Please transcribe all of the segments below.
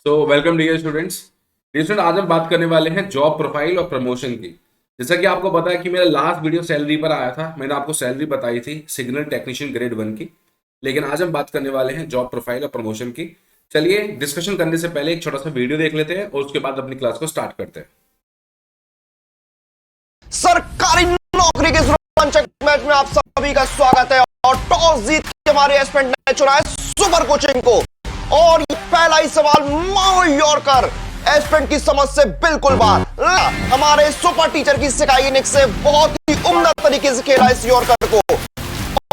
Welcome dear students. Dear student, आज हम बात करने वाले हैं जॉब प्रोफाइल और प्रमोशन की। जैसा कि आपको पता है कि मेरा लास्ट वीडियो सैलरी पर आया था, मैंने आपको सैलरी बताई थी सिग्नल टेक्नीशियन ग्रेड 1 की। लेकिन आज हम बात करने वाले हैं जॉब प्रोफाइल और प्रमोशन की। चलिए, डिस्कशन करने से पहले एक छोटा सा वीडियो देख लेते हैं और उसके बाद अपनी क्लास को स्टार्ट करते हैं। सरकारी नौकरी के इस रोमांचक मैच में आप सभी का स्वागत है। और टॉस जीत के हमारे एस्पिरेंट ने चुना है सुपर कोचिंग को। और ये पहला ही सवाल माओ यॉर्कर एस्पिरेंट की समझ से बिल्कुल बाहर। हमारे सुपर टीचर की सिखाई निक से बहुत ही उम्दा तरीके से खेला इस यॉर्कर को।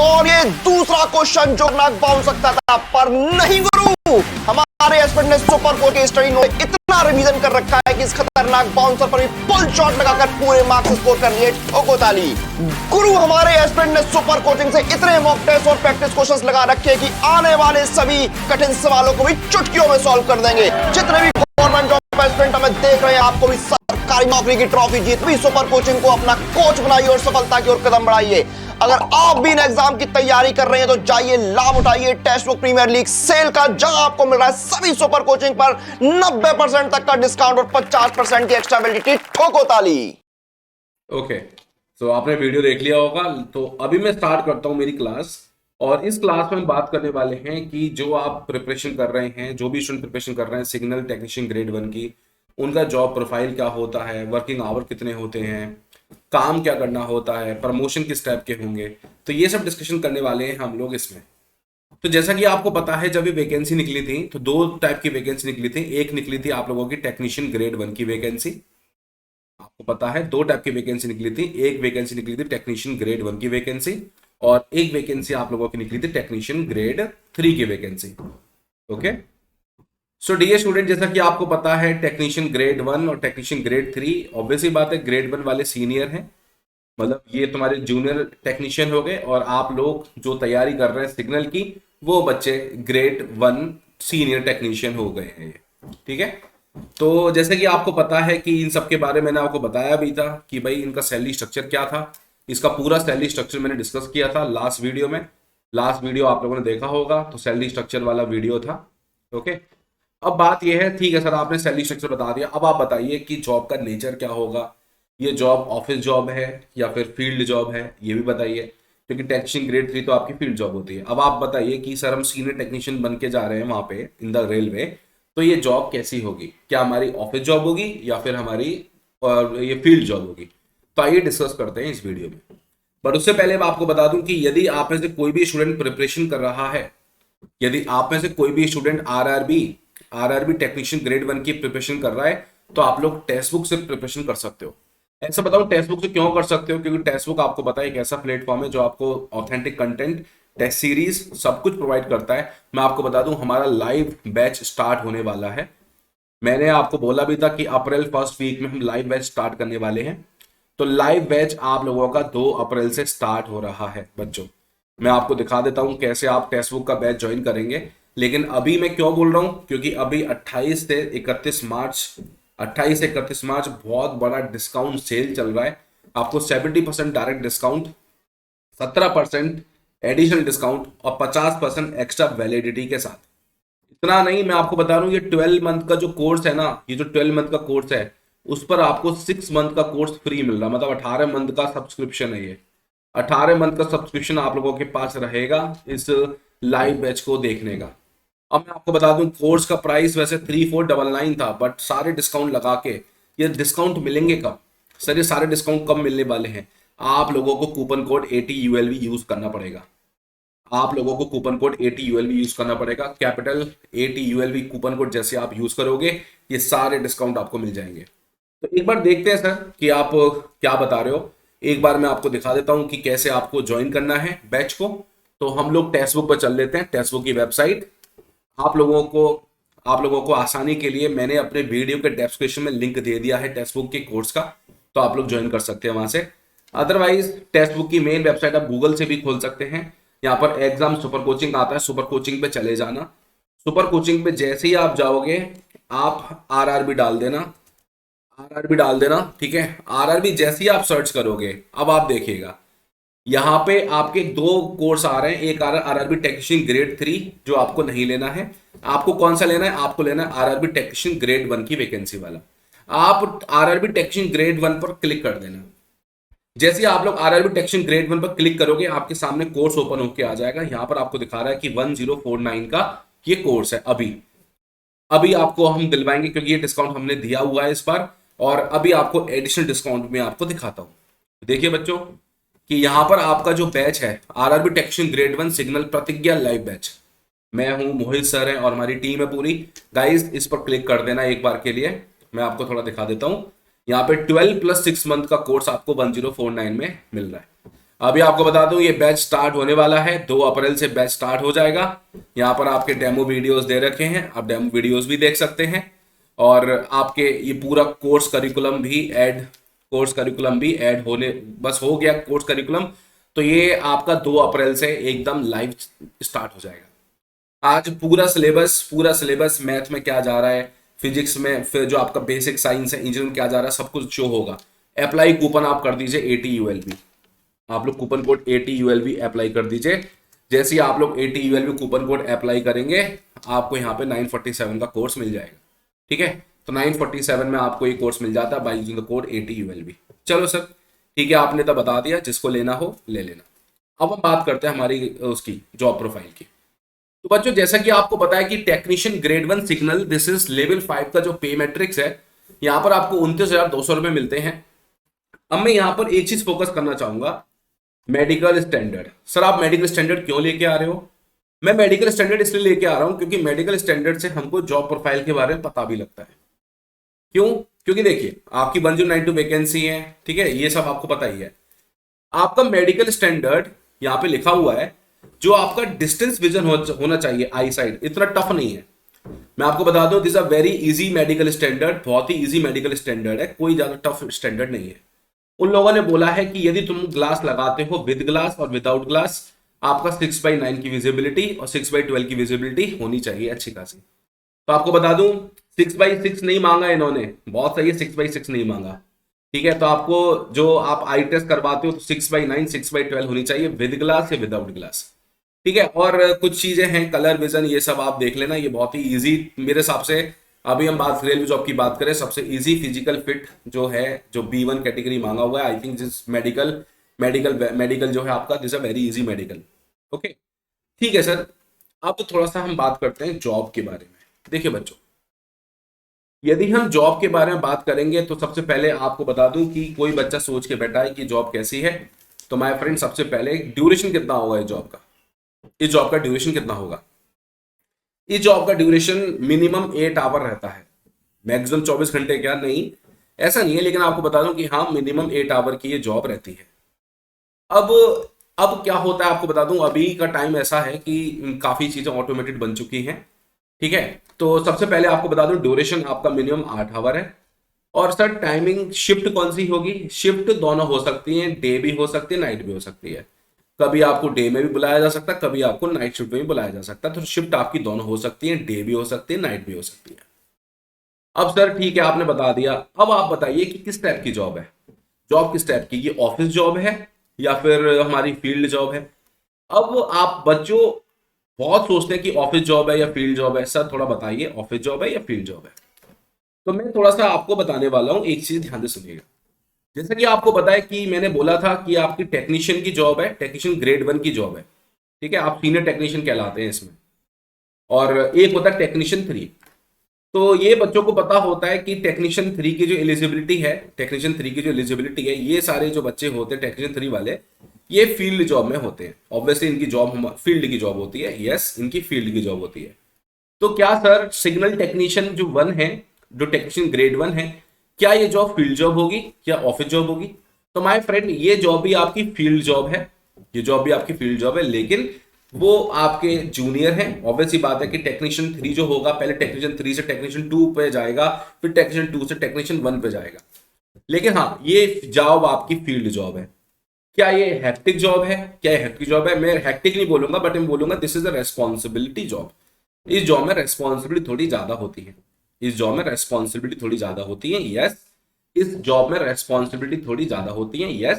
और ये दूसरा क्वेश्चन जो नाक बाउंस सकता था, पर नहीं गुरु, हमारे एस्पिरेंट ने सुपर कोच के स्टडी नोट इतना रिवीजन कर रखा है कि इस खतरनाक बाउंसर पर भी फुल शॉट लगाकर पूरे मार्क्स स्कोर कर लिए। ठोको ताली। गुरु, हमारे एस्पिरेंट ने सुपर कोचिंग से इतने मॉक टेस्ट और प्रैक्टिस क्वेश्चंस लगा रखे हैं कि आने वाले सभी कठिन सवालों को भी चुटकियों में सॉल्व कर देंगे। जितने भी गवर्नमेंट जॉब एस्पिरेंट हमें देख रहे हैं, आपको भी सरकारी नौकरी की ट्रॉफी जीत भी सुपर कोचिंग को अपना कोच बनाइए और सफलता की ओर कदम बढ़ाइए। अगर आप भी इन एग्जाम की तैयारी कर रहे हैं तो जाइए, लाभ उठाइए text book premier league sale का, जहां आपको मिल रहा है सभी सुपर कोचिंग पर 90% तक का डिस्काउंट और 50% की एक्स्ट्रा वैलिडिटी। ठोको ताली। ओके, तो आपने वीडियो देख लिया होगा। तो अभी मैं स्टार्ट करता हूँ मेरी क्लास। और इस क्लास में हम बात करने वाले हैं कि जो आप प्रिपरेशन कर रहे हैं, जो भी स्टूडेंट प्रिपरेशन कर रहे हैं सिग्नल टेक्नीशियन ग्रेड 1 की, उनका जॉब प्रोफाइल क्या होता है, वर्किंग आवर कितने होते हैं, काम क्या करना होता है, प्रमोशन किस टाइप के होंगे, तो ये सब डिस्कशन करने वाले हैं हम लोग इसमें। तो जैसा कि आपको पता है, जब ये वैकेंसी निकली थी तो दो टाइप की वैकेंसी निकली थी। एक निकली थी आप लोगों की टेक्नीशियन ग्रेड 1 की वैकेंसी। आपको पता है दो टाइप की वैकेंसी निकली थी। एक वैकेंसी निकली थी टेक्नीशियन ग्रेड 1 की वैकेंसी, और एक वैकेंसी आप लोगों की निकली थी टेक्नीशियन ग्रेड 3 की vacancy. Okay, so dear student, जैसा कि आपको पता है टेक्नीशियन ग्रेड 1 और टेक्नीशियन ग्रेड 3, ऑब्वियसली बात है ग्रेड 1 वाले सीनियर हैं, मतलब ये तुम्हारे जूनियर टेक्नीशियन हो गए, और आप लोग जो तैयारी कर रहे हैं सिग्नल की, वो बच्चे ग्रेड 1 सीनियर टेक्नीशियन हो गए हैं ये। ठीक है, तो जैसे कि आपको पता है कि इन सब के बारे में मैंने आपको बताया भी था कि भाई इनका सैलरी स्ट्रक्चर क्या था। इसका पूरा सैलरी स्ट्रक्चर मैंने डिस्कस किया था लास्ट वीडियो में। लास्ट वीडियो आप लोगों ने देखा होगा, तो सैलरी स्ट्रक्चर वाला वीडियो था। ओके, अब बात यह है, ठीक है सर आपने सैलरी स्ट्रक्चर बता दिया, अब आप बताइए कि जॉब का नेचर क्या होगा। ये जॉब ऑफिस जॉब है या फिर फील्ड जॉब है, ये भी बताइए, क्योंकि टेक्नीशियन ग्रेड 3 तो आपकी फील्ड जॉब होती है। अब आप बताइए कि सर हम सीनियर टेक्नीशियन बन के जा रहे हैं वहां पे इन द रेलवे, तो ये जॉब कैसी होगी, क्या हमारी ऑफिस जॉब होगी या फिर हमारी और ये फील्ड जॉब होगी। तो आइए डिस्कस करते हैं इस वीडियो में। पर उससे पहले मैं आपको बता दूं कि यदि आप में से कोई भी स्टूडेंट प्रिपरेशन कर रहा है, यदि आप में से कोई भी स्टूडेंट आरआरबी टेक्नीशियन ग्रेड 1 की प्रिपरेशन कर रहा है, तो आप लोग टेक्स्ट बुक से प्रिपरेशन कर सकते हो। ऐसा बताऊं टेक्स्ट बुक से क्यों कर सकते हो, क्योंकि टेक्स्ट बुक आपको पता है एक ऐसा प्लेटफॉर्म है जो आपको ऑथेंटिक कंटेंट, टेस्ट सीरीज सब कुछ प्रोवाइड करता है। मैं आपको बता दूं हमारा लाइव बैच स्टार्ट होने वाला है। मैंने आपको बोला भी था कि अप्रैल फर्स्ट वीक में हम लाइव बैच स्टार्ट करने वाले हैं। तो लाइव बैच आप लोगों का 2 अप्रैल से स्टार्ट हो रहा है बच्चों। मैं आपको दिखा देता हूं कैसे आप टेक्स्ट बुक का बैच ज्वाइन करेंगे। लेकिन अभी मैं क्यों बोल रहा हूं, क्योंकि अभी 28 से 31 मार्च बहुत बड़ा डिस्काउंट सेल चल रहा है। आपको 70% डायरेक्ट डिस्काउंट, 17% एडिशनल डिस्काउंट और 50% एक्स्ट्रा वैलिडिटी के साथ। इतना नहीं, मैं आपको बता रहा हूँ ये 12 मंथ का जो कोर्स है ना, ये जो 12 मंथ का कोर्स है, उस पर आपको 6 मंथ का कोर्स फ्री मिल रहा है। मतलब 18 मंथ का सब्सक्रिप्शन है ये। 18 मंथ का सब्सक्रिप्शन आप लोगों के पास रहेगा इस लाइव बैच को देखने का। अब मैं आपको बता दूं कोर्स का प्राइस वैसे 3499 था, बट सारे डिस्काउंट लगा के ये डिस्काउंट मिलेंगे कब सर, ये सारे डिस्काउंट कब मिलने वाले हैं। आप लोगों को कूपन कोड ATULV यूज करना पड़ेगा। आप लोगों को कूपन कोड ATULV यूज करना पड़ेगा। कैपिटल ATULV कूपन कोड जैसे आप यूज करोगे, ये सारे डिस्काउंट आपको मिल जाएंगे। तो एक बार देखते हैं सर कि आप क्या बता रहे हो। एक बार मैं आपको दिखा देता हूं कि कैसे आपको ज्वाइन करना है बैच को। तो हम लोग टेक्स्ट बुक पर चल लेते हैं, टेक्स्ट बुक की वेबसाइट। आप लोगों को आसानी के लिए मैंने अपने वीडियो के डिस्क्रिप्शन में लिंक दे दिया है टेक्स्ट बुक के कोर्स का, तो आप लोग ज्वाइन कर सकते हैं वहां से। अदरवाइज टेक्स्ट बुक की मेन वेबसाइट आप गूगल से भी खोल सकते हैं। यहाँ पर एग्जाम सुपर कोचिंग आता है, सुपर कोचिंग पे चले जाना। सुपर कोचिंग पे जैसे ही आप जाओगे, आप आरआरबी डाल देना, आरआरबी डाल देना, ठीक है। आरआरबी जैसे ही आप सर्च करोगे, अब आप देखिएगा यहाँ पे आपके दो कोर्स आ रहे हैं, एक आ रहा है आरआरबी टेक्नीशियन ग्रेड 3 जो आपको नहीं लेना है। आपको कौन सा लेना है? आपको लेना है आरआरबी टेक्नीशियन ग्रेड 1 की वैकेंसी वाला। आप आरआरबी टेक्नीशियन ग्रेड 1 पर क्लिक कर देना। जैसे ही आप लोग आरआरबी टेक्नीशियन ग्रेड 1 पर क्लिक करोगे आपके सामने कोर्स ओपन होकर आ जाएगा। यहाँ पर आपको दिखा रहा है कि 1049 का ये कोर्स है। अभी अभी आपको हम दिलवाएंगे क्योंकि ये डिस्काउंट हमने दिया हुआ है इस बार, और अभी आपको एडिशनल डिस्काउंट में आपको दिखाता हूं। देखिए बच्चों कि यहां पर आपका जो बैच है आरआरबी टेक्नीशियन ग्रेड 1 सिग्नल प्रतिज्ञा लाइव बैच, मैं हूं, मोहित सर है और हमारी टीम है पूरी। गाइस इस पर क्लिक कर देना एक बार के लिए। मैं आपको थोड़ा दिखा देता हूं। यहाँ पे 12 + 6 मंथ का कोर्स आपको 1049 में मिल रहा है। अभी आपको बता दूं ये बैच स्टार्ट होने वाला है, 2 अप्रैल से बैच स्टार्ट हो जाएगा। यहाँ पर आपके डेमो वीडियोस दे रखे हैं, आप डेमो वीडियोस भी देख सकते हैं। और आपके ये पूरा कोर्स करिकुलम भी ऐड होने बस हो गया कोर्स करिकुलम। तो ये आपका 2 अप्रैल से एकदम लाइव स्टार्ट हो जाएगा। आज पूरा सिलेबस मैथ में क्या जा रहा है, फिजिक्स में फिर जो आपका बेसिक साइंस है, इंजीनियरिंग में क्या जा रहा है, सब कुछ शो होगा। अप्लाई कूपन आप कर दीजिए 80 ULB, आप लोग कूपन कोड 80 ULB अप्लाई कर दीजिए। जैसे ही आप लोग 80 ULB कूपन कोड अप्लाई करेंगे आपको यहाँ पे 947 का कोर्स मिल जाएगा। ठीक है, तो 947 में आपको ये कोर्स मिल जाता है by using the code 80 ULB। चलो सर ठीक है, आपने तो बता दिया, जिसको लेना हो ले लेना। अब हम बात करते हैं हमारी उसकी जॉब प्रोफाइल की। तो बच्चों जैसा कि आपको पता है कि technician grade 1 signal this is level 5 का जो पे मैट्रिक्स है, यहाँ पर आपको 29,200 रुपये मिलते हैं। अब मैं यहाँ पर एक चीज फोकस करना चाहूंगा, मेडिकल स्टैंडर्ड। सर आप मेडिकल स्टैंडर्ड क्यों लेके आ रहे हो? मैं मेडिकल स्टैंडर्ड इसलिए लेके आ रहा हूं क्योंकि मेडिकल स्टैंडर्ड से हमको जॉब प्रोफाइल के बारे में पता भी लगता है। क्यों? क्योंकि देखिए आपकी 1092 वैकेंसी है, ठीक है, ये सब आपको पता ही है। आपका मेडिकल स्टैंडर्ड यहाँ पे लिखा हुआ है, जो आपका डिस्टेंस विजन होना चाहिए, आई साइड, इतना टफ नहीं है। मैं आपको बता दूं this a very easy medical standard, बहुत ही इजी मेडिकल स्टैंडर्ड है, कोई ज्यादा टफ स्टैंडर्ड नहीं है। उन लोगों ने बोला है कि यदि तुम ग्लास लगाते हो विद ग्लास और विदाउट ग्लास, आपका 6/9 की विजिबिलिटी और 6/12 की विजिबिलिटी होनी चाहिए अच्छी खासी। तो आपको बता दूं 6/6 नहीं मांगा इन्होंने, बहुत सही है, 6/6 नहीं मांगा। ठीक है, तो आपको जो आप आई टेस्ट करवाते हो तो 6/9 6/12 होनी चाहिए विद ग्लास या विदाउट ग्लास। ठीक है, और कुछ चीजें हैं कलर विजन, ये सब आप देख लेना, ये बहुत ही इजी मेरे हिसाब से। अभी हम बात रेलवे जॉब की बात करें, सबसे इजी फिजिकल फिट जो है, जो B1 कैटेगरी मांगा हुआ है, आई थिंक जिस मेडिकल जो है आपका, this a very easy medical. Okay ठीक है सर, अब थोड़ा सा हम बात करते हैं जॉब के बारे में। देखिए बच्चों, यदि हम जॉब के बारे में बात करेंगे तो सबसे पहले आपको बता दूं कि कोई बच्चा सोच के बैठा है कि जॉब कैसी है, तो माय फ्रेंड सबसे पहले ड्यूरेशन कितना होगा इस जॉब का ड्यूरेशन कितना होगा? इस जॉब का ड्यूरेशन मिनिमम 8 आवर रहता है, मैक्सिमम 24 घंटे क्या नहीं, ऐसा नहीं है, लेकिन आपको बता दूं कि हाँ मिनिमम 8 आवर की ये जॉब रहती है। अब अब क्या होता है आपको बता दूं, अभी का टाइम ऐसा है कि काफी चीजें ऑटोमेटेड बन चुकी हैं। ठीक है, तो सबसे पहले आपको बता दूं ड्यूरेशन आपका मिनिमम 8 आवर है। और सर टाइमिंग शिफ्ट कौन सी होगी? शिफ्ट दोनों हो सकती है, डे भी हो सकती है, नाइट भी हो सकती है। कभी आपको डे में भी बुलाया जा सकता है, कभी आपको नाइट शिफ्ट में भी बुलाया जा सकता है। तो शिफ्ट आपकी दोनों हो सकती है, डे भी हो सकती है, नाइट भी हो सकती है। अब सर ठीक है, आपने बता दिया, अब आप बताइए कि किस टाइप की जॉब है, जॉब किस टाइप की, ये ऑफिस जॉब है या फिर हमारी फील्ड जॉब है? अब आप बच्चों बहुत सोचते हैं कि ऑफिस जॉब है या फील्ड जॉब है। सर थोड़ा बताइए ऑफिस जॉब है या फील्ड जॉब है? तो मैं थोड़ा सा आपको बताने वाला हूं, एक चीज ध्यान से सुनिएगा। जैसा कि आपको पता है कि मैंने बोला था कि आपकी टेक्नीशियन की जॉब है, टेक्नीशियन ग्रेड 1 की जॉब है। ठीक है, आप सीनियर टेक्नीशियन कहलाते हैं इसमें, और एक होता है टेक्नीशियन 3। तो ये बच्चों को पता होता है कि टेक्नीशियन 3 की जो एलिजिबिलिटी है, ये सारे जो बच्चे होते हैं टेक्नीशियन 3 वाले, ये फील्ड जॉब में होते हैं। ऑब्वियसली इनकी जॉब फील्ड की जॉब होती है, यस इनकी फील्ड की जॉब होती है। तो क्या सर सिग्नल टेक्नीशियन जो 1 है, जो टेक्नीशियन ग्रेड 1 है, क्या ये जॉब फील्ड जॉब होगी या ऑफिस जॉब होगी? तो माय फ्रेंड ये जॉब भी आपकी फील्ड जॉब है, ये जॉब भी आपकी फील्ड जॉब है, लेकिन वो आपके जूनियर हैं। ऑब्वियस सी बात है कि टेक्नीशियन 3 जो होगा, पहले टेक्नीशियन 3 से टेक्नीशियन 2 पे जाएगा, फिर टेक्नीशियन 2 से टेक्नीशियन 1 पे जाएगा। लेकिन हाँ, ये जॉब आपकी फील्ड जॉब है। क्या ये हेक्टिक जॉब है? क्या ये हेक्टिक जॉब है? मैं हेक्टिक नहीं बोलूंगा, बट मैं बोलूंगा this is a responsibility job. इस जॉब में रेस्पॉन्सिबिलिटी थोड़ी ज्यादा होती है, इस जॉब में रेस्पॉन्सिबिलिटी थोड़ी ज्यादा होती है, यस इस जॉब में रेस्पॉन्सिबिलिटी थोड़ी ज्यादा होती है, यस।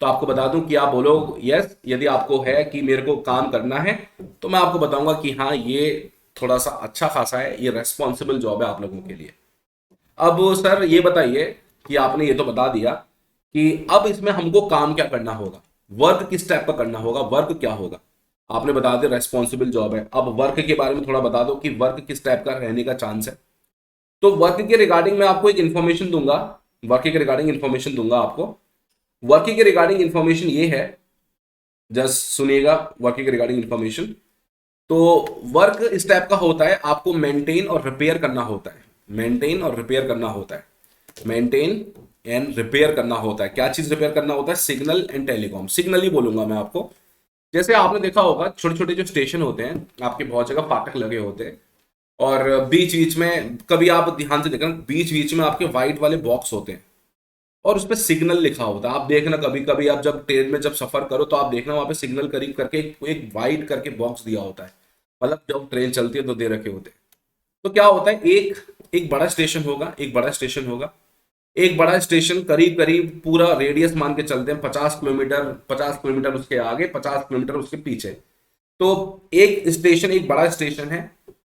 तो आपको बता दूं कि आप बोलो यस, यदि आपको है कि मेरे को काम करना है, तो मैं आपको बताऊंगा कि हाँ ये थोड़ा सा अच्छा खासा है, ये रेस्पॉन्सिबल जॉब है आप लोगों के लिए। अब सर ये बताइए कि आपने ये तो बता दिया कि अब इसमें हमको काम क्या करना होगा, वर्क किस टाइप का करना होगा, वर्क क्या होगा। आपने बता दिया रेस्पॉन्सिबल जॉब है, अब वर्क के बारे में थोड़ा बता दो कि वर्क किस टाइप का रहने का चांस है। तो वर्क के रिगार्डिंग मैं आपको एक इन्फॉर्मेशन दूंगा, वर्क के रिगार्डिंग इन्फॉर्मेशन दूंगा आपको। वर्क के रिगार्डिंग इन्फॉर्मेशन ये है, जस्ट सुनिएगा वर्क के रिगार्डिंग इन्फॉर्मेशन। तो वर्क इस टाइप का होता है, आपको मेंटेन और रिपेयर करना होता है, मेंटेन और रिपेयर करना होता है, मेंटेन एंड रिपेयर करना होता है। क्या चीज रिपेयर करना होता है? सिग्नल एंड टेलीकॉम, सिग्नल ही बोलूंगा मैं आपको। जैसे आपने देखा होगा छोटे छोटे जो स्टेशन होते हैं आपके, बहुत जगह फाटक लगे होते हैं, और बीच बीच में कभी आप ध्यान से देखना, बीच बीच में आपके व्हाइट वाले बॉक्स होते हैं और उस पर सिग्नल लिखा होता है। आप देखना कभी कभी आप जब ट्रेन में जब सफर करो तो आप देखना वहां पे सिग्नल करीब करके एक वाइट करके बॉक्स दिया होता है, मतलब जब ट्रेन चलती है तो दे रखे होते हैं। तो क्या होता है, एक एक बड़ा स्टेशन होगा, एक बड़ा स्टेशन होगा, एक बड़ा स्टेशन करीब करीब पूरा रेडियस मान के चलते हैं 50 किलोमीटर, 50 किलोमीटर उसके आगे, 50 किलोमीटर उसके पीछे। तो एक स्टेशन, एक बड़ा स्टेशन है,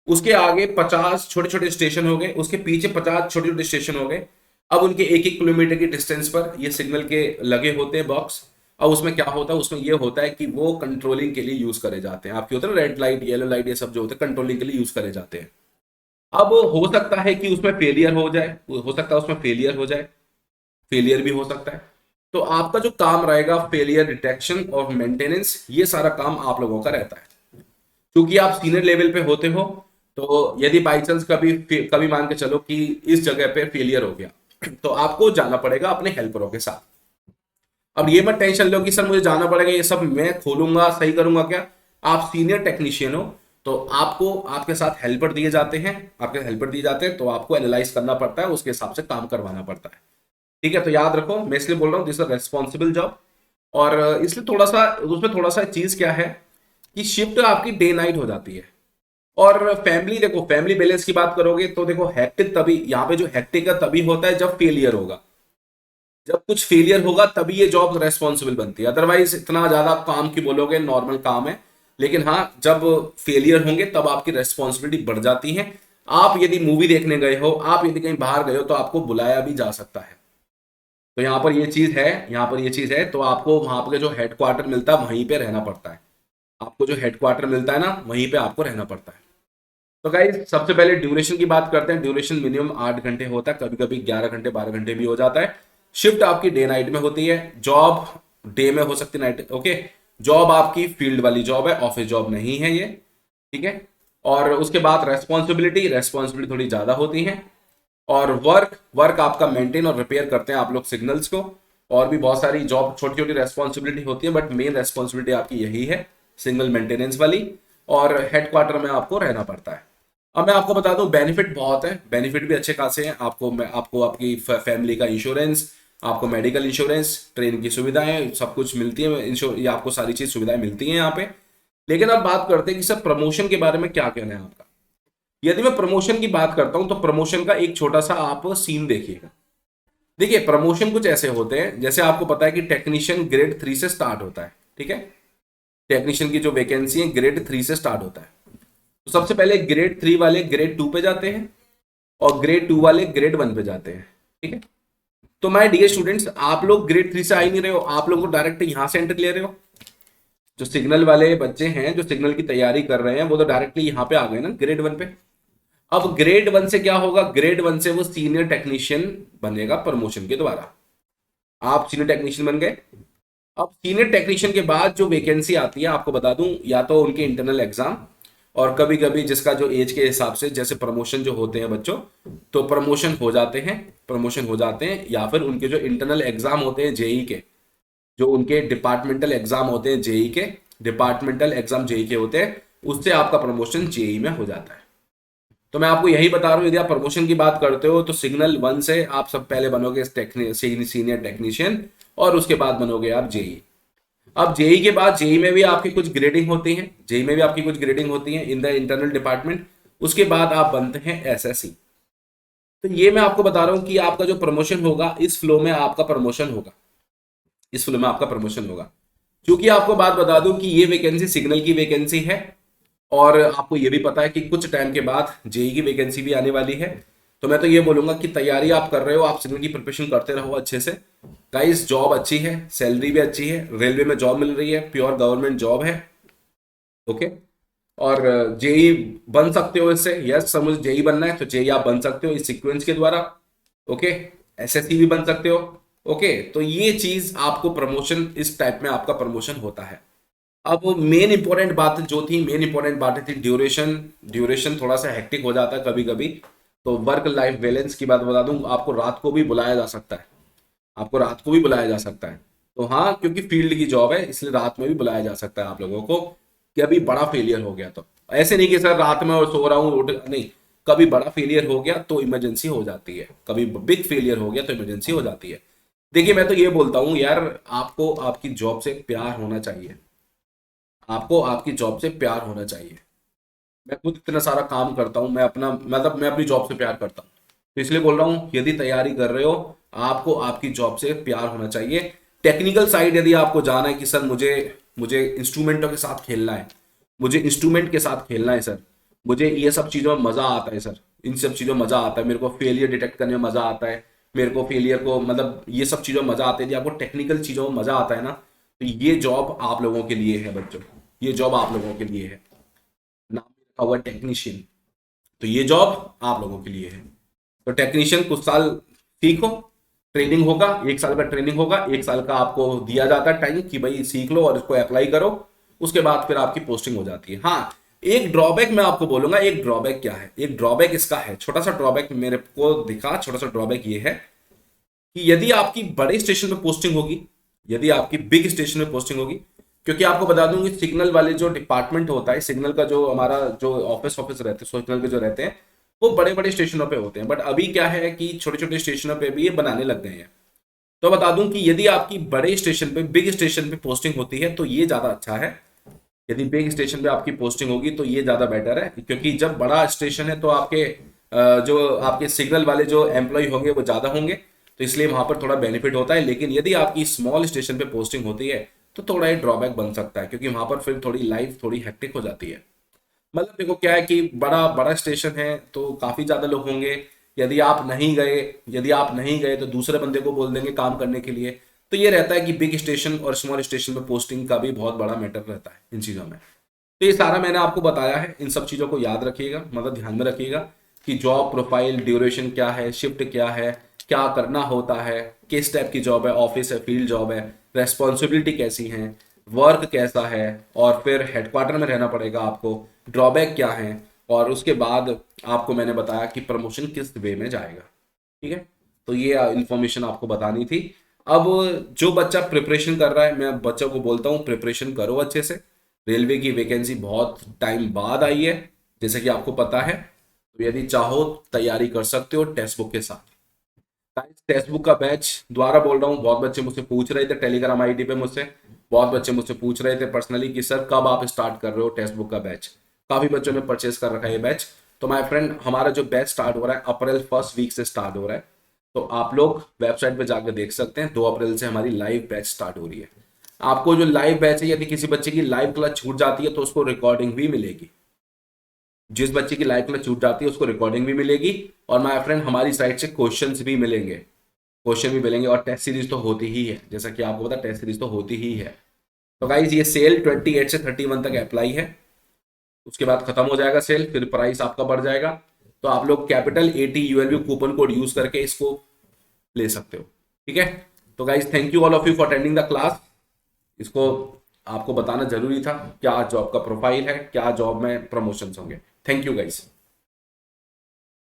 उसके आगे 50 छोटे छोटे स्टेशन हो गए, उसके पीछे 50 छोटे छोटे स्टेशन हो गए। अब उनके एक एक किलोमीटर की डिस्टेंस पर ये सिग्नल के लगे होते हैं बॉक्स। अब उसमें क्या होता है, उसमें ये होता है कि वो कंट्रोलिंग के लिए यूज करे जाते हैं। आपके होते हैं रेड लाइट, येलो लाइट, ये सब जो होते हैं कंट्रोलिंग के लिए यूज करे जाते हैं। अब हो सकता है कि उसमें फेलियर हो जाए, हो सकता है उसमें फेलियर हो जाए, फेलियर भी हो सकता है। तो आपका जो काम रहेगा फेलियर डिटेक्शन और मेंटेनेंस, ये सारा काम आप लोगों का रहता है। क्योंकि आप सीनियर लेवल पे होते हो, तो यदि बाई चांस कभी कभी मान के चलो कि इस जगह पे फेलियर हो गया, तो आपको जाना पड़ेगा अपने हेल्परों के साथ। अब ये मत टेंशन लो कि सर मुझे जाना पड़ेगा, ये सब मैं खोलूंगा सही करूंगा क्या। आप सीनियर टेक्नीशियन हो, तो आपको आपके साथ हेल्पर दिए जाते हैं, आपके हेल्पर दिए जाते हैं, तो आपको एनालाइज करना पड़ता है, उसके हिसाब से काम करवाना पड़ता है। ठीक है, तो याद रखो मैं इसलिए बोल रहा हूँ दिस इज रेस्पॉन्सिबल जॉब। और इसलिए थोड़ा सा उसमें थोड़ा सा चीज क्या है कि शिफ्ट आपकी डे नाइट हो जाती है। और फैमिली, देखो फैमिली बैलेंस की बात करोगे तो देखो हेक्टिक तभी, यहाँ पे जो हेक्टिक है तभी होता है जब फेलियर होगा, जब कुछ फेलियर होगा तभी ये जॉब रेस्पॉन्सिबल बनती है। अदरवाइज इतना ज्यादा काम की बोलोगे नॉर्मल काम है, लेकिन हाँ जब फेलियर होंगे तब आपकी रेस्पॉन्सिबिलिटी बढ़ जाती है। आप यदि मूवी देखने गए हो, आप यदि कहीं बाहर गए हो, तो आपको बुलाया भी जा सकता है। तो यहाँ पर ये चीज है, यहाँ पर ये चीज है, तो आपको वहां पर जो हेडक्वार्टर मिलता है वहीं पे रहना पड़ता है। आपको जो हेडक्वार्टर मिलता है ना, वहीं पे आपको रहना पड़ता है। तो गाइस सबसे पहले ड्यूरेशन की बात करते हैं। ड्यूरेशन मिनिमम 8 घंटे होता है, कभी कभी 11 घंटे 12 घंटे भी हो जाता है। शिफ्ट आपकी डे नाइट में होती है, जॉब डे में हो सकती है, नाइट। ओके, जॉब आपकी फील्ड वाली जॉब है, ऑफिस जॉब नहीं है ये। ठीक है, और उसके बाद रेस्पॉन्सिबिलिटी, रेस्पॉन्सिबिलिटी थोड़ी ज्यादा होती है। और वर्क, वर्क आपका मेंटेन और रिपेयर करते हैं आप लोग सिग्नल्स को। और भी बहुत सारी जॉब छोटी छोटी रेस्पॉन्सिबिलिटी होती है, बट मेन रेस्पॉन्सिबिलिटी आपकी यही है, सिग्नल मेंटेनेंस वाली। और हेडक्वार्टर में आपको रहना पड़ता है। अब मैं आपको बता दूं बेनिफिट बहुत है, बेनिफिट भी अच्छे खासे हैं आपको। मैं आपको आपकी फैमिली का इंश्योरेंस, आपको मेडिकल इंश्योरेंस, ट्रेन की सुविधाएं सब कुछ मिलती है, ये आपको सारी चीज सुविधाएं मिलती हैं यहाँ पे। लेकिन अब बात करते हैं कि सर प्रमोशन के बारे में क्या कहना है आपका। यदि मैं प्रमोशन की बात करता हूं तो प्रमोशन का एक छोटा सा आप सीन देखिएगा। देखिए प्रमोशन कुछ ऐसे होते हैं, जैसे आपको पता है कि टेक्नीशियन ग्रेड 3 से स्टार्ट होता है। ठीक है, टेक्नीशियन की जो वैकेंसी है ग्रेड 3 से स्टार्ट होता है। तो सबसे पहले ग्रेड 3 वाले ग्रेड 2 पे जाते हैं, और ग्रेड 2 वाले ग्रेड 1 पे जाते हैं। ठीक है, तो माय डियर स्टूडेंट्स, आप लोग ग्रेड 3 से आ ही नहीं रहे हो, आप लोग डायरेक्ट यहां से एंट्री ले रहे हो। जो सिग्नल वाले बच्चे हैं, जो सिग्नल की तैयारी कर रहे हैं, वो तो डायरेक्टली यहाँ पे आ गए ना ग्रेड 1 पे। अब ग्रेड 1 से क्या होगा, ग्रेड 1 से वो सीनियर टेक्नीशियन बनेगा प्रमोशन के द्वारा। आप सीनियर टेक्नीशियन बन गए। अब सीनियर टेक्नीशियन के बाद जो वैकेंसी आती है, आपको बता दूं, या तो उनके इंटरनल एग्जाम, और कभी कभी जिसका जो एज के हिसाब से जैसे प्रमोशन जो होते हैं बच्चों, तो प्रमोशन हो जाते हैं, प्रमोशन हो जाते हैं, या फिर उनके जो इंटरनल एग्जाम होते हैं जेई के, जो उनके डिपार्टमेंटल एग्जाम होते हैं जेई के, डिपार्टमेंटल एग्जाम जेई के होते हैं, उससे आपका प्रमोशन जेई में हो जाता है। तो मैं आपको यही बता रहा हूँ, यदि आप प्रमोशन की बात करते हो तो सिग्नल 1 से आप सब पहले बनोगे सीनियर टेक्नीशियन, और उसके बाद बनोगे आप जेई। अब जेई के बाद, जेई में भी आपकी कुछ ग्रेडिंग होती है, जेई में भी आपकी कुछ ग्रेडिंग होती है इन द इंटरनल डिपार्टमेंट। उसके बाद आप बनते हैं एसएससी। तो ये मैं आपको बता रहा हूं कि आपका जो प्रमोशन होगा, इस फ्लो में आपका प्रमोशन होगा। इस फ्लो में आपका प्रमोशन होगा। क्योंकि आपको बात बता दूं कि ये वैकेंसी सिग्नल की वैकेंसी है, और आपको ये भी पता है कि कुछ टाइम के बाद जेई की वैकेंसी भी आने वाली है। तो मैं तो ये बोलूंगा कि तैयारी आप कर रहे हो, आप सिग्नल की प्रिपरेशन करते रहो अच्छे से। गाइस जॉब अच्छी है, सैलरी भी अच्छी है, रेलवे में जॉब मिल रही है, प्योर गवर्नमेंट जॉब है। ओके। और जेई बन सकते हो इससे, यस सर मुझे जेई बनना है तो जेई आप बन सकते हो इस सीक्वेंस के द्वारा। ओके। एसएससी भी बन सकते हो। ओके। तो ये चीज आपको प्रमोशन, इस टाइप में आपका प्रमोशन होता है। अब मेन इंपॉर्टेंट बात जो थी, मेन इंपॉर्टेंट बात थी ड्यूरेशन। ड्यूरेशन थोड़ा सा हेक्टिक हो जाता है कभी कभी। तो वर्क लाइफ बैलेंस की बात बता दूं, आपको रात को भी बुलाया जा सकता है, आपको रात को भी बुलाया जा सकता है। तो हाँ, क्योंकि फील्ड की जॉब है इसलिए रात में भी बुलाया जा सकता है आप लोगों को, कि अभी बड़ा फेलियर हो गया तो। ऐसे नहीं कि सर रात में और सो रहा हूँ नहीं, कभी बड़ा फेलियर हो गया तो इमरजेंसी हो जाती है, कभी बिग फेलियर हो गया तो इमरजेंसी हो जाती है। देखिए मैं तो ये बोलता हूँ यार, आपको आपकी जॉब से प्यार होना चाहिए, आपको आपकी जॉब से प्यार होना चाहिए। मैं खुद इतना सारा काम करता हूँ, मैं अपना मतलब मैं अपनी जॉब से प्यार करता हूँ, तो इसलिए बोल रहा हूँ यदि तैयारी कर रहे हो, आपको आपकी जॉब से प्यार होना चाहिए। टेक्निकल साइड यदि आपको जाना है कि सर मुझे मुझे इंस्ट्रूमेंटों के साथ खेलना है, मुझे इंस्ट्रूमेंट के साथ खेलना है सर, मुझे ये सब चीज़ों में मज़ा आता है सर, इन सब चीज़ों में मज़ा आता है, मेरे को फेलियर डिटेक्ट करने में मज़ा आता है, मेरे को फेलियर को मतलब ये सब चीज़ों में मज़ा आता है, यदि आपको टेक्निकल चीज़ों में मज़ा आता है ना, तो ये जॉब आप लोगों के लिए है बच्चों, ये जॉब आप लोगों के लिए है। नाम लिखा हुआ टेक्नीशियन, तो ये जॉब आप लोगों के लिए है। तो टेक्नीशियन कुछ साल सीखो, ट्रेनिंग होगा, 1 साल का ट्रेनिंग होगा, 1 साल का आपको दिया जाता है टाइम कि भाई सीख लो और इसको अप्लाई करो, उसके बाद फिर आपकी पोस्टिंग हो जाती है। हाँ, एक ड्रॉबैक मैं आपको बोलूंगा, एक ड्रॉबैक क्या है, एक ड्रॉबैक इसका है, छोटा सा ड्रॉबैक मेरे को दिखा, छोटा सा ड्रॉबैक ये है कि यदि आपकी बड़े स्टेशन पे पोस्टिंग होगी, यदि आपकी बिग स्टेशन में पोस्टिंग होगी, क्योंकि आपको बता दूं कि सिग्नल वाले जो डिपार्टमेंट होता है, सिग्नल का जो हमारा जो ऑफिस ऑफिस रहते हैं, सिग्नल के जो रहते हैं वो बड़े बड़े स्टेशनों पे होते हैं, बट अभी क्या है कि छोटे छोटे स्टेशनों पे भी ये बनाने लग गए हैं। तो बता दूं कि यदि आपकी बड़े स्टेशन पे, बिग स्टेशन पे पोस्टिंग होती है तो ये ज्यादा अच्छा है। यदि बिग स्टेशन पे आपकी पोस्टिंग होगी तो ये ज्यादा बेटर है, क्योंकि जब बड़ा स्टेशन है तो आपके जो आपके सिग्नल वाले जो एम्प्लॉय होंगे वो ज्यादा होंगे, तो इसलिए वहां पर थोड़ा बेनिफिट होता है। लेकिन यदि आपकी स्मॉल स्टेशन पे पोस्टिंग होती है तो थोड़ा ये ड्रॉबैक बन सकता है, क्योंकि वहां पर फिर थोड़ी लाइफ थोड़ी हेक्टिक हो जाती है। मतलब देखो क्या है कि बड़ा बड़ा स्टेशन है तो काफी ज्यादा लोग होंगे, यदि आप नहीं गए, यदि आप नहीं गए तो दूसरे बंदे को बोल देंगे काम करने के लिए। तो ये रहता है कि बिग स्टेशन और स्मॉल स्टेशन पे पोस्टिंग का भी बहुत बड़ा मैटर रहता है इन चीजों में। तो ये सारा मैंने आपको बताया है, इन सब चीज़ों को याद रखिएगा, मतलब ध्यान में रखिएगा कि जॉब प्रोफाइल, ड्यूरेशन क्या है, शिफ्ट क्या है, क्या करना होता है, किस टाइप की जॉब है, ऑफिस है, फील्ड जॉब है, रेस्पॉन्सिबिलिटी कैसी है, वर्क कैसा है, और फिर हेडक्वार्टर में रहना पड़ेगा आपको, ड्रॉबैक क्या है, और उसके बाद आपको मैंने बताया कि प्रमोशन किस वे में जाएगा। ठीक है। तो ये इंफॉर्मेशन आपको बतानी थी। अब जो बच्चा प्रिपरेशन कर रहा है, मैं बच्चों को बोलता हूँ प्रिपरेशन करो अच्छे से। रेलवे की वैकेंसी बहुत टाइम बाद आई है, जैसे कि आपको पता है, तो यदि चाहो तैयारी कर सकते हो टेक्स्ट बुक के साथ। टेक्स्ट बुक का बैच दोबारा बोल रहा हूँ, बहुत बच्चे मुझसे पूछ रहे थे टेलीग्राम आईडी पे, मुझसे बहुत बच्चे मुझसे पूछ रहे थे पर्सनली कि सर कब आप स्टार्ट कर रहे हो टेक्स्ट बुक का बैच। काफी बच्चों ने परचेस कर रखा है ये बैच। तो माय फ्रेंड, हमारा जो बैच स्टार्ट हो रहा है अप्रैल फर्स्ट वीक से स्टार्ट हो रहा है, तो आप लोग वेबसाइट पे जाकर देख सकते हैं। 2 अप्रैल से हमारी लाइव बैच स्टार्ट हो रही है। आपको जो लाइव बैच है, यदि किसी बच्चे की लाइव क्लास छूट जाती है तो उसको रिकॉर्डिंग भी मिलेगी। जिस बच्चे की लाइव क्लास छूट जाती है उसको रिकॉर्डिंग भी मिलेगी, और माय फ्रेंड हमारी साइड से क्वेश्चंस भी मिलेंगे, क्वेश्चन भी मिलेंगे, और टेस्ट सीरीज तो होती ही है, जैसा कि आपको पता टेस्ट सीरीज तो होती ही है। तो गाइज ये सेल 28 से 31 तक अप्लाई है, उसके बाद खत्म हो जाएगा सेल, फिर प्राइस आपका बढ़ जाएगा। तो आप लोग capital 80 ULB coupon code use करके इसको ले सकते हो। ठीक है। तो guys thank you all of you for attending the class. इसको आपको बताना जरूरी था क्या जॉब का प्रोफाइल है, क्या जॉब में प्रमोशंस होंगे। Thank you guys.